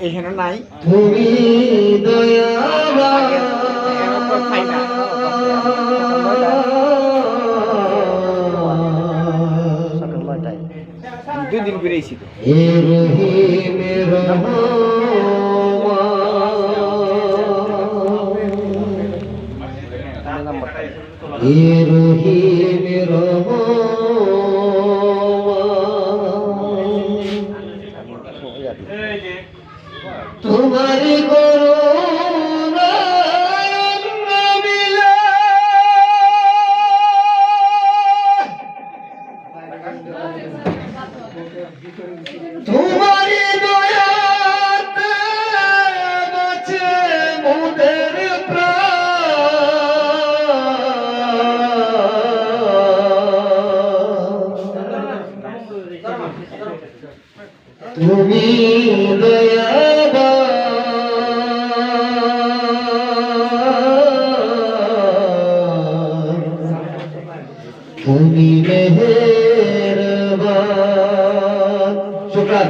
এখানে নাই তুমি দয়াবান দুই দিন ঘুরেছি তো হে রহিম রহমান হে রহিম রহমান তোমার করুণা মিলে তোমার দয়াতে বাঁচে মোদের প্রাণ তুমি দয়াবান তুমি মেহেরবান শুকরান